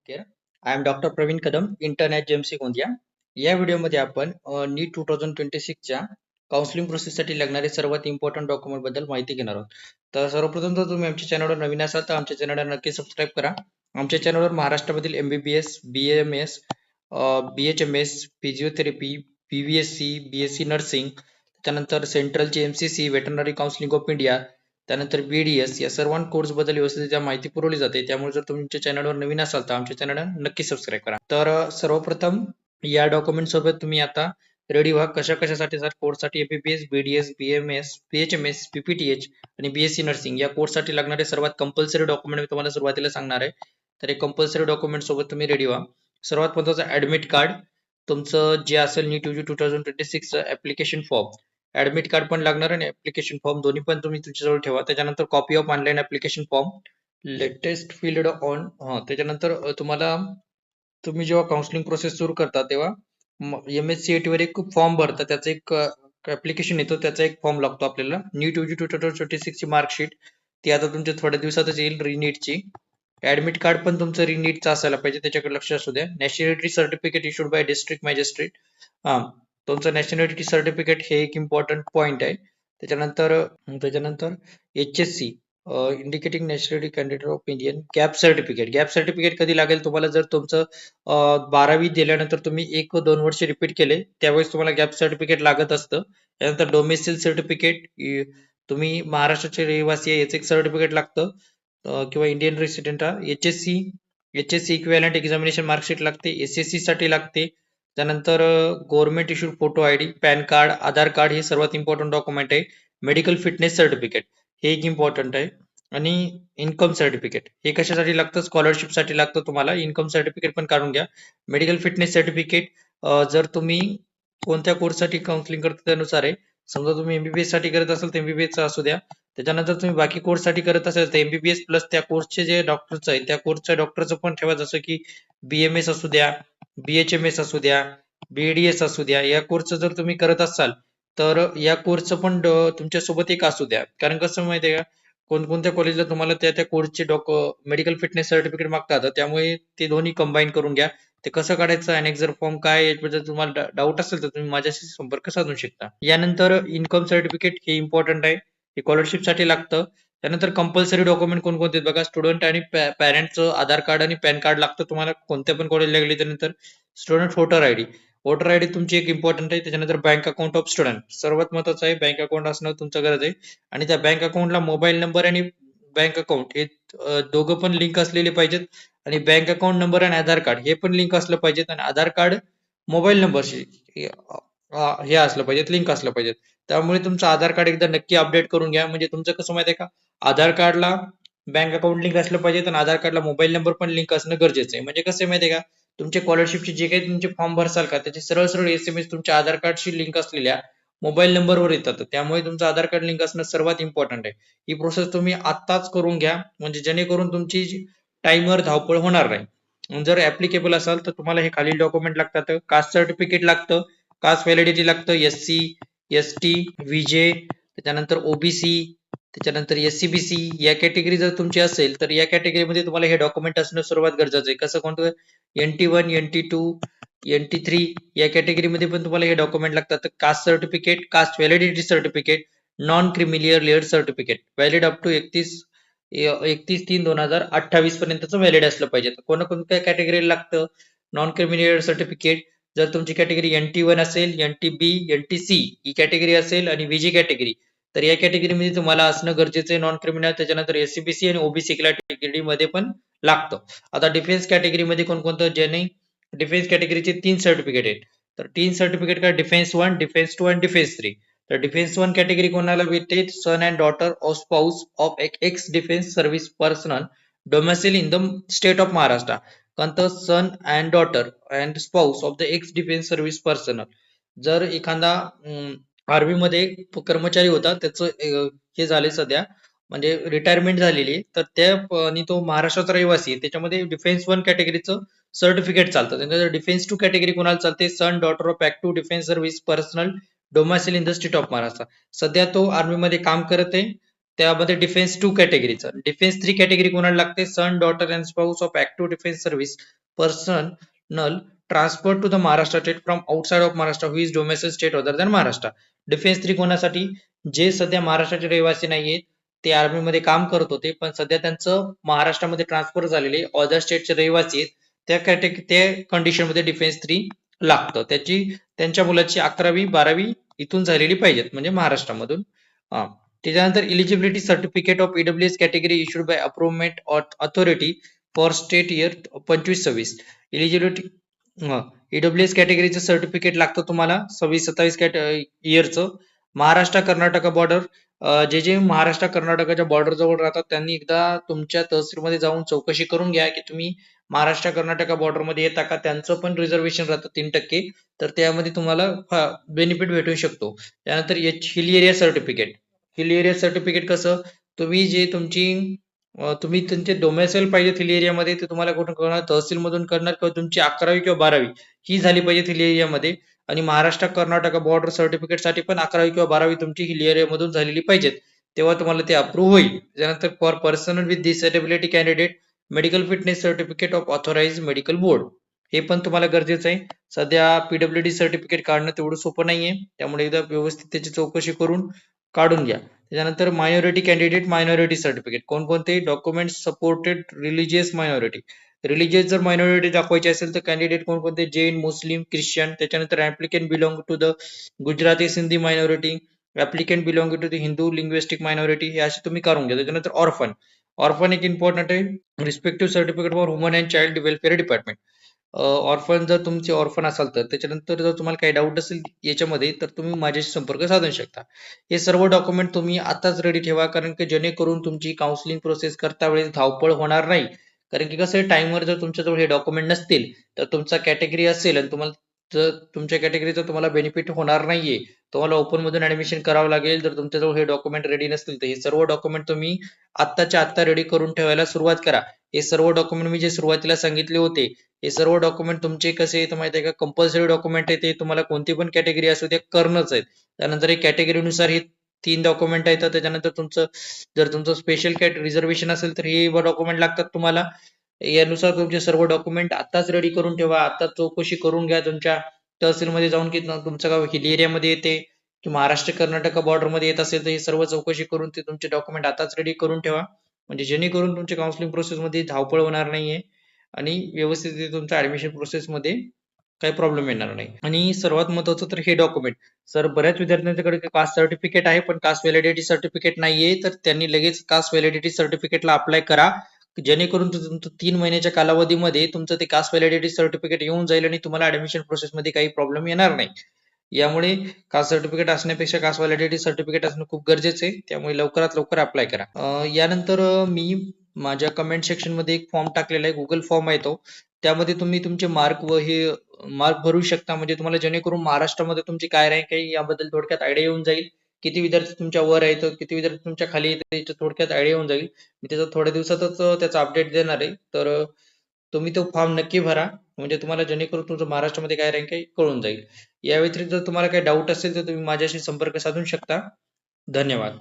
care. I am Dr. Praveen Kadam, intern at JMC Gondia. या व्हिडिओमध्ये आपण नीट 2026 च्या काउन्सिलिंग प्रोसेससाठी लागणारे सर्वात इम्पॉर्टंट डॉक्युमेंट बद्दल माहिती घेणार आहोत. तर सर्वप्रथम तर तुम्ही आमच्या चॅनलवर नवीन असाल तर आमच्या चॅनलला नक्की सबस्क्राईब करा. आमच्या चॅनलवर महाराष्ट्रामधील MBBS, BAMS, BHMS, physiotherapy, PVSC, BSc nursing, त्यानंतर सेंट्रलचे MCC, veterinary counselling of India, त्यानंतर BDS या सर्व कोर्स बद्दल व्यवस्थित माहिती पुरवली जाते. त्यामुळे जर तुम्ही आमच्या चॅनलवर नवीन असाल तर आमच्या चॅनलला नक्की सबस्क्राईब करा. तर सर्वप्रथम या डॉक्युमेंट सोबत तुम्ही आता रेडी व्हा. कशासाठी सर कोर्ससाठी MBBS, BDS, BMS, PHMS, PPTH आणि BSc नर्सिंग या कोर्ससाठी लागणारे सर्वात कंपल्सरी डॉक्युमेंट मी तुम्हाला सुरुवातीला सांगणार आहे. तर हे कंपल्सरी डॉक्युमेंट सोबत तुम्ही रेडी व्हा. सर्वात महत्त्वाचं ऍडमिट कार्ड, तुमचं जे असेल नीट UG 2026 application form, admit card पण लागणार आणि ऍप्लिकेशन फॉर्म दोन्ही पण तुम्ही तुमच्याजवळ ठेवा. त्याच्यानंतर copy of online application form, latest field on त्याच्यानंतर तुम्ही जेव्हा काउन्सिलिंग प्रोसेस सुरू करता तेव्हा MSCIT वर एक फॉर्म भरता, त्याचं एक ऍप्लिकेशन येतो, त्याचा एक फॉर्म लागतो आपल्याला. नीट UG 2026 ची मार्कशीट ती आता तुमच्या थोड्या दिवसातच येईल रिनीटची. ऍडमिट कार्ड पण तुमचं रिनीटचं असायला पाहिजे, त्याच्याकडे लक्ष असू द्या. Nationality certificate issued by district magistrate, तुमचं नॅशनॅलिटी सर्टिफिकेट हे एक इम्पॉर्टंट पॉइंट आहे. त्याच्यानंतर HSC indicating nationality candidate of Indian, gap certificate कधी लागेल तुम्हाला, जर तुमचं 12वी दिल्यानंतर तुम्ही 1-2 वर्ष रिपीट केले त्यावेळेस तुम्हाला गॅप सर्टिफिकेट लागत असतं. त्यानंतर डोमेसिल सर्टिफिकेट, तुम्ही महाराष्ट्राचे रहिवासी आहे याचं एक सर्टिफिकेट लागतं किंवा Indian resident. HSC equivalent examination marksheet लागते, SSC साठी लागते. त्यानंतर government issued photo ID, PAN card, Aadhaar card हे सर्वात इम्पॉर्टंट डॉक्युमेंट आहे. मेडिकल फिटनेस सर्टिफिकेट हे एक इम्पॉर्टंट आहे. आणि इन्कम सर्टिफिकेट हे कशासाठी लागतं, स्कॉलरशिप साठी लागतं तुम्हाला. इन्कम सर्टिफिकेट पण काढून घ्या. मेडिकल फिटनेस सर्टिफिकेट जर तुम्ही कोणत्या कोर्ससाठी काउन्सिलिंग करता त्यानुसार आहे. समजा तुम्ही MBBS साठी करत असाल तर MBBS चा असू द्या. त्याच्यानंतर तुम्ही बाकी कोर्स साठी करत असाल तर MBBS प्लस त्या कोर्सचे जे डॉक्टर्स आहेत त्या कोर्सच्या डॉक्टरचं पण ठेवा, जसं की BMS असू द्या, BHMS असू द्या, BDS असू द्या. या कोर्सचं जर तुम्ही करत असाल तर या कोर्सचं पण तुमच्या सोबत एक असू द्या. कारण कसं माहितीये का, कोणकोणत्या कॉलेजला तुम्हाला त्या कोर्सचे मेडिकल फिटनेस सर्टिफिकेट मागतात, त्यामुळे ते दोन्ही कंबाईन करून घ्या. ते कसं काढायचं आणि एक्झर फॉर्म काय याबद्दल तुम्हाला डाऊट असेल तर तुम्ही माझ्याशी संपर्क साधू शकता. यानंतर इन्कम सर्टिफिकेट हे इम्पॉर्टंट आहे, हे स्कॉलरशिप साठी लागतं. त्यानंतर कंपल्सरी डॉक्युमेंट कोणकोणते बघा, स्टुडंट आणि पॅरेंटचं आधार कार्ड आणि पॅन कार्ड लागतं तुम्हाला कोणत्या पण कॉलेजला गेले. त्यानंतर स्टुडंट वोटर आयडी तुमची एक इम्पॉर्टंट आहे. त्याच्यानंतर बँक अकाउंट ऑफ स्टुडंट सर्वात महत्वाचं आहे, बँक अकाउंट असणं तुमचं गरज आहे. आणि त्या बँक अकाउंटला मोबाईल नंबर आणि बँक अकाउंट हे दोघं पण लिंक असलेले पाहिजेत. आणि बँक अकाउंट नंबर आणि आधार कार्ड हे पण लिंक असलं पाहिजेत. आणि आधार कार्ड मोबाईल नंबरशी हे असलं पाहिजेत, लिंक असलं पाहिजेत. त्यामुळे तुमचं आधार कार्ड एकदा नक्की अपडेट करून घ्या. म्हणजे तुमचं कसं माहितीये का, आधार कार्डला बँक अकाउंट लिंक असलं पाहिजे आणि आधार कार्डला मोबाईल नंबर पण लिंक असणं गरजेचं आहे. म्हणजे कसं माहितीये का, तुमचे स्कॉलरशिपचे जे काही तुमचे फॉर्म भरसाल का त्याचे सरळ सरळ SMS तुमच्या आधार कार्डशी लिंक असलेल्या मोबाईल नंबरवर येतात. त्यामुळे तुमचं आधार कार्ड लिंक असणं सर्वात इम्पॉर्टंट आहे. ही प्रोसेस तुम्ही आत्ताच करून घ्या, म्हणजे जेणेकरून तुमची टाइमवर धावपळ होणार नाही. जर ऍप्लिकेबल असाल तर तुम्हाला हे खालील डॉक्युमेंट लागतात. कास्ट सर्टिफिकेट लागतं, कास्ट व्हॅलिडिटी लागतं, SC, ST, VJ, त्याच्यानंतर OBC, त्याच्यानंतर SCBC या कॅटेगरी जर तुमची असेल तर या कॅटेगरीमध्ये तुम्हाला हे डॉक्युमेंट असणं सर्वात गरजेचं आहे. कसं कोणतं, NT1, NT2, NT3 या कॅटेगरीमध्ये पण तुम्हाला हे डॉक्युमेंट लागतात. Caste certificate, caste validity certificate, non creamy layer certificate valid up to 31/3/2028 पर्यंतचं व्हॅलिड असलं पाहिजे. कोणत्या कॅटेगरीला लागतं नॉन क्रिमिलियर सर्टिफिकेट, जर तुमची कॅटेगरी NT1 असेल, NTB, NTC ही कॅटेगरी असेल आणि VG कॅटेगरी, तर या कॅटेगरीमध्ये तुम्हाला असणं गरजेचं आहे नॉन क्रिमिनल. त्याच्यानंतर SCBC आणि OBC कॅटेगरी मध्ये पण लागतं. आता डिफेन्स कॅटेगरीमध्ये कोणकोणतं, ज्याने डिफेन्स कॅटेगरीचे 3 सर्टिफिकेट आहेत. तर 3 सर्टिफिकेट का, डिफेन्स 1, डिफेन्स 2 आणि डिफेन्स 3. तर डिफेन्स 1 कॅटेगरी कोणाला भेटते, son and daughter of spouse of ex defence service personnel domicile in the state of Maharashtra. कोणतं, son and daughter and spouse of the ex defence service personnel. जर एखादा army मध्ये कर्मचारी होता, त्याचं हे झाले सध्या म्हणजे रिटायरमेंट झालेली, तर त्या आणि तो महाराष्ट्राचा रहिवासी आहे, त्याच्यामध्ये डिफेन्स 1 कॅटेगरीचं सर्टिफिकेट चालतं. त्यानंतर डिफेन्स 2 कॅटेगरी कोणाला चालते, son daughter of active defence service personnel domicile in the state of Maharashtra. सध्या तो आर्मी मध्ये काम करत आहे त्यामध्ये डिफेन्स 2 कॅटेगरीचं. डिफेन्स 3 कॅटेगरी कोणाला लागते? Son, daughter and spouse of active defence service personnel transfer to the Maharashtra state from outside of Maharashtra who is domestic state other than Maharashtra. Defence 3 कोणासाठी? जे सध्या महाराष्ट्राचे रहिवासी नाहीयेत, ते आर्मीमध्ये काम करत होते, पण सध्या त्यांचं महाराष्ट्रामध्ये ट्रान्सफर झालेले अदर स्टेटचे रहिवासी आहेत, त्या कंडिशनमध्ये डिफेन्स 3 लागतं. त्यांच्या मुलाची 11वी 12वी इथून झालेली पाहिजेत, म्हणजे महाराष्ट्रामधून. त्याच्यानंतर eligibility certificate of EWS category issued by approvement authority for state year 25-26. Eligibility EWS कॅटेगरीचं सर्टिफिकेट लागतं तुम्हाला 26-27 इयरचं. महाराष्ट्र कर्नाटक बॉर्डर, जे महाराष्ट्र कर्नाटकाच्या बॉर्डर जवळ राहतात त्यांनी एकदा तुमच्या तहसीलमध्ये जाऊन चौकशी करून घ्या की तुम्ही महाराष्ट्र कर्नाटक बॉर्डर मध्ये येता का. त्यांचं पण रिझर्वेशन राहतं 3%, तर त्यामध्ये तुम्हाला बेनिफिट भेटू शकतो. त्यानंतर hill area certificate. Hill area certificate कसं? तुम्ही जे तुम्ही तुमचे डोमेसाईल पाहिजे हिल एरियामध्ये, ते तुम्हाला कुठून करणार? तहसीलमधून करणार, किंवा तुमची 11वी किंवा 12वी ही झाली पाहिजे हिल एरियामध्ये. आणि महाराष्ट्र कर्नाटक बॉर्डर सर्टिफिकेटसाठी पण 11वी किंवा 12वी तुमची हिल एरियामधून झालेली पाहिजेत, तेव्हा तुम्हाला ते अप्रूव्ह होईल. त्यानंतर for person with disability candidate medical fitness certificate of authorise medical board, हे पण तुम्हाला गरजेचं आहे. सध्या पीडब्ल्यूडी सर्टिफिकेट काढणं तेवढं सोपं नाहीये, त्यामुळे एकदा व्यवस्थित त्याची चौकशी करून काढून घ्या. त्याच्यानंतर मायनॉरिटी कॅन्डिडेट मायनॉरिटी सर्टिफिकेट. कोणकोणते document supported religious minority. Religious जर मायनॉरिटी दाखवायची असेल तर कॅन्डिडेट कोणकोणते? Jain, Muslim, Christian. त्याच्यानंतर applicant belong to the Gujarati Sindhi minority, applicant belong to the Hindu linguistic minority, हे असे तुम्ही करून घ्या. त्याच्यानंतर ऑर्फन. ऑर्फन एक इम्पॉर्टंट आहे. Respective certificate for woman and child welfare department. Orphan जर तुमचे ऑर्फन असाल तर त्याच्यानंतर जर तुम्हाला काही डाऊट असेल याच्यामध्ये तर तुम्ही माझ्याशी संपर्क साधू शकता. हे सर्व डॉक्युमेंट तुम्ही आताच रेडी ठेवा, कारण की जेणेकरून तुमची काउन्सिलिंग प्रोसेस करता वेळेस धावपळ होणार नाही. कारण की कसं आहे, टाइमवर जर तुमच्याजवळ हे डॉक्युमेंट नसतील तर तुमचा कॅटेगरी असेल आणि तुम्हाला जर तुमच्या कॅटेगरीचा तुम्हाला बेनिफिट होणार नाहीये, तुम्हाला ओपन मधून ऍडमिशन करावं लागेल. जर तुमच्याजवळ हे डॉक्युमेंट रेडी नसतील तर हे सर्व डॉक्युमेंट तुम्ही आत्ताच्या आत्ता रेडी करून ठेवायला सुरुवात करा. हे सर्व डॉक्युमेंट मी जे सुरुवातीला सांगितले होते, हे सर्व डॉक्युमेंट तुमचे कसे आहेत माहिती आहे का? कंपल्सरी डॉक्युमेंट आहे. ते तुम्हाला कोणती पण कॅटेगरी असू द्या करणंच आहेत. त्यानंतर हे कॅटेगरीनुसार हे 3 डॉक्युमेंट आहेत. त्याच्यानंतर जर तुमचं स्पेशल कॅट रिझर्वेशन असेल तर हे डॉक्युमेंट लागतात तुम्हाला. यानुसार तुमचे सर्व डॉक्युमेंट आताच रेडी करून ठेवा. आता चौकशी करून घ्या तुमच्या तहसीलमध्ये जाऊन की तुमचं गाव हिल एरियामध्ये येते की महाराष्ट्र कर्नाटक बॉर्डर मध्ये येत असेल तर हे सर्व चौकशी करून ते तुमचे डॉक्युमेंट आताच रेडी करून ठेवा, म्हणजे जेणेकरून तुमच्या काउन्सिलिंग प्रोसेसमध्ये धावपळ होणार नाहीये आणि व्यवस्थित तुमच्या ऍडमिशन प्रोसेसमध्ये काही प्रॉब्लेम येणार नाही. आणि सर्वात महत्वाचं तर हे डॉक्युमेंट. सर, बऱ्याच विद्यार्थ्यांच्याकडे कास्ट सर्टिफिकेट आहे पण कास्ट व्हॅलिडिटी सर्टिफिकेट नाहीये, तर त्यांनी लगेच कास्ट व्हॅलिडिटी सर्टिफिकेटला अप्लाय करा, जेणेकरून तुमचं 3 महिन्याच्या कालावधीमध्ये तुमचं ते कास्ट व्हॅलिडिटी सर्टिफिकेट येऊन जाईल आणि तुम्हाला ऍडमिशन प्रोसेसमध्ये काही प्रॉब्लेम येणार नाही. यामुळे कास्ट सर्टिफिकेट असण्यापेक्षा कास्ट व्हॅलिडिटी सर्टिफिकेट असणं खूप गरजेचं आहे, त्यामुळे लवकरात लवकर अप्लाय करा. यानंतर मी माझ्या कमेंट सेक्शन मध्ये एक फॉर्म टाकलेला आहे, गुगल फॉर्म आहे तो. त्यामध्ये तुम्ही तुमचे मार्क व हे मार्क भरू शकता, म्हणजे तुम्हाला जेणेकरून महाराष्ट्रामध्ये तुमची काय रँक आहे याबद्दल थोडक्यात आयडिया येऊन जाईल. किती विद्यार्थी तुमच्या वर आहेत, किती विद्यार्थी तुमच्या खाली आहेत, याच्या थोडक्यात आयडिया येऊन जाईल. मी त्याचा थोड्या दिवसातच त्याचा अपडेट देणार आहे, तर तुम्ही तो फॉर्म नक्की भरा, म्हणजे तुम्हाला जेणेकरून तुमचं महाराष्ट्रामध्ये काय रँक आहे कळून जाईल. या व्यतिरिक्त जर तुम्हाला काही डाऊट असेल तर तुम्ही माझ्याशी संपर्क साधू शकता. धन्यवाद.